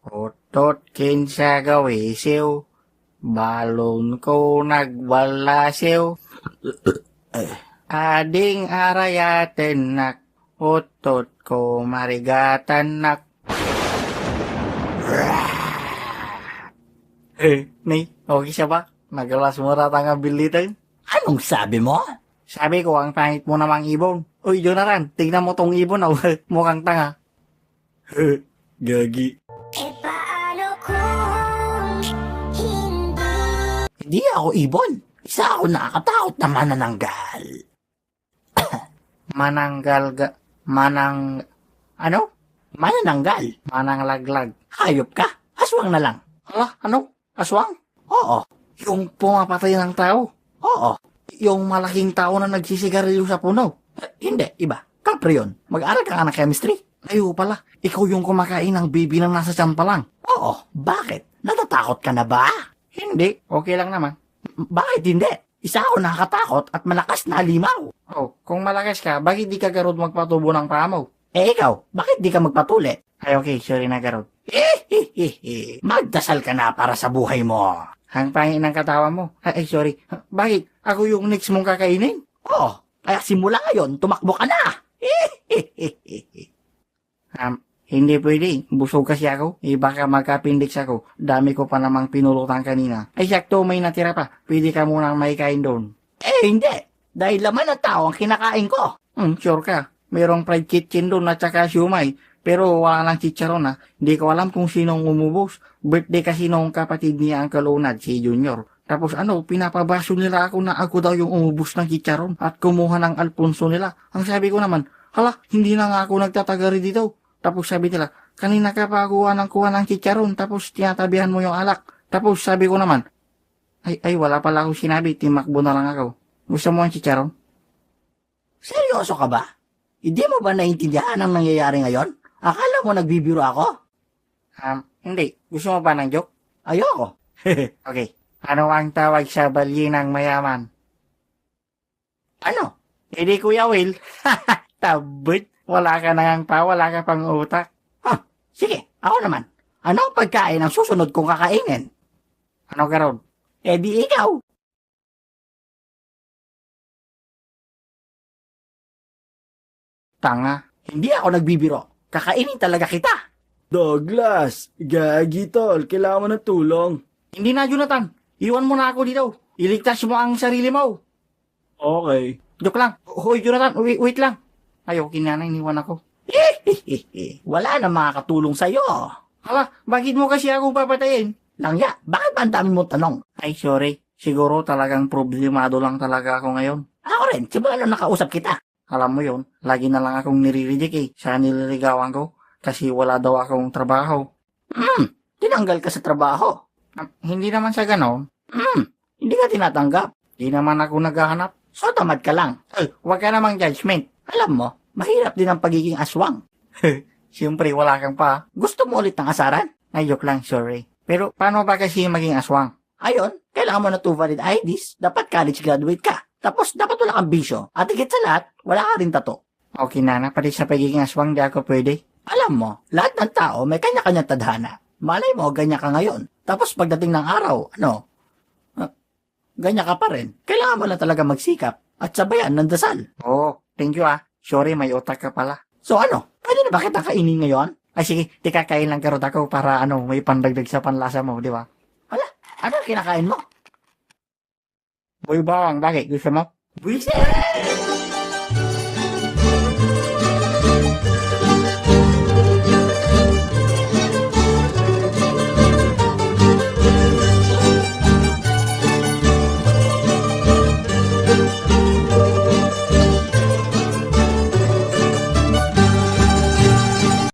Otot kinsa gawisiw, balon ko nagwalasiw. Ading arayaten nak, otot ko marigatan nak. Ni, okay siya ba? Nagalas mo rata nga bilitan? Anong sabi mo? Sabi ko, ang pangit mo namang ibon. Uy, Jonathan, tignan mo tong ibon, mukhang tanga. Gagi. Hindi ako ibon. Isa ako nakakatakot na manananggal. Manananggal. Mananglaglag. Hayop ka. Aswang na lang. Hala, ano? Aswang? Oo. Yung pumapatay ng tao. Oo. Yung malaking tao na nagsisigarilyo sa puno. Hindi. Iba. Kapre yun. Mag-aral ka nga ng chemistry. Ayo pala, ikaw yung kumakain ng baby na nasa tiyan pa lang. Oo. Bakit? Natatakot ka na ba? Hindi, okay lang naman. Bakit hindi? Isa ako nakakatakot at malakas na halimaw. Oh, kung malakas ka, bakit di ka garod magpatubo ng paa mo? Ikaw, bakit di ka magpatuli? Ay okay, sorry na garod. Magdasal ka na para sa buhay mo. Ang pangit ng katawa mo. Ay, sorry. Bakit? Ako yung next mong kakainin? Oo, kaya simula ngayon, tumakbo ka na. Hindi pwede. Busog kasi ako. Baka magka-appendix ako. Dami ko pa namang pinulutan kanina. Ay, sakto, may natira pa. Pwede ka munang may kain doon. Hindi. Dahil laman ng tao ang kinakain ko. Sure ka. Mayroong fried kitchen doon at saka siumay. Pero wala lang chicharon ha. Hindi ko alam kung sinong umubos. Birthday kasi nung kapatid niya ang kalunad, si Junior. Tapos pinapabaso nila ako na ako daw yung umubos ng chicharon at kumuha ng Alfonso nila. Ang sabi ko naman, hala, hindi na nga ako nagtatagari dito. Tapos sabi nila, kanina ka pa kuha ng chicharon, tapos tinatabihan mo yung alak. Tapos sabi ko naman, ay wala pala akong sinabi, timakbo na lang ako. Gusto mo ang chicharon? Seryoso ka ba? Hindi mo ba naintindihan ang nangyayari ngayon? Akala mo nagbibiro ako? Hindi. Gusto mo ba ng joke? Ayoko. Okay. Ano ang tawag sa balyinang mayaman? Ano? Hindi Kuya Will. Tabot. Wala ka nang pa, wala ka pang utak. Sige, ako naman. Ano ang pagkain ang susunod kong kakainin? Ano ka ron? Di ikaw. Tanga. Hindi ako nagbibiro. Kakainin talaga kita. Douglas, gagi tol, kailangan mo ng tulong. Hindi na, Jonathan. Iwan mo na ako dito. Iligtas mo ang sarili mo. Okay. Joke lang. Hoy, Jonathan, wait lang. Ayaw, kinana, iniwan ako. Wala na makakatulong sa'yo. Hala, bakit mo kasi ako papatayin? Langya, bakit ba ang dami mong tanong? Ay, sorry. Siguro talagang problemado lang talaga ako ngayon. Ako rin, simula nung nakausap kita. Alam mo yon, lagi na lang akong nire-reject sa nililigawan ko kasi wala daw akong trabaho. Tinanggal ka sa trabaho. Hindi naman sa ganon. Hindi ka tinatanggap. Hindi naman ako naghahanap. So tamad ka lang. Ay, huwag ka namang judgment. Alam mo, mahirap din ang pagiging aswang. Siyempre, wala kang pa. Gusto mo ulit ng asaran? Ay, joke lang, sorry. Pero paano ba kasi maging aswang? Ayon, kailangan mo na 2 valid IDs, dapat college graduate ka. Tapos dapat wala kang bisyo. At higit sa lahat, wala ka rin tato. Okay na, pati sa pagiging aswang, di ako pwede. Alam mo, lahat ng tao may kanya-kanyang tadhana. Malay mo, ganyan ka ngayon. Tapos pagdating ng araw, ganyan ka pa rin. Kailangan mo lang talaga magsikap at sabayan ng dasal. Oh, thank you Sorry, may utak ka pala. So pwede na ba kita kainin ngayon? Ay sige, kakain lang karot ako para may pandagdag sa panlasa mo, di ba? Wala, ano kinakain mo? Boy bawang, bakit? Gusto mo? Buisit!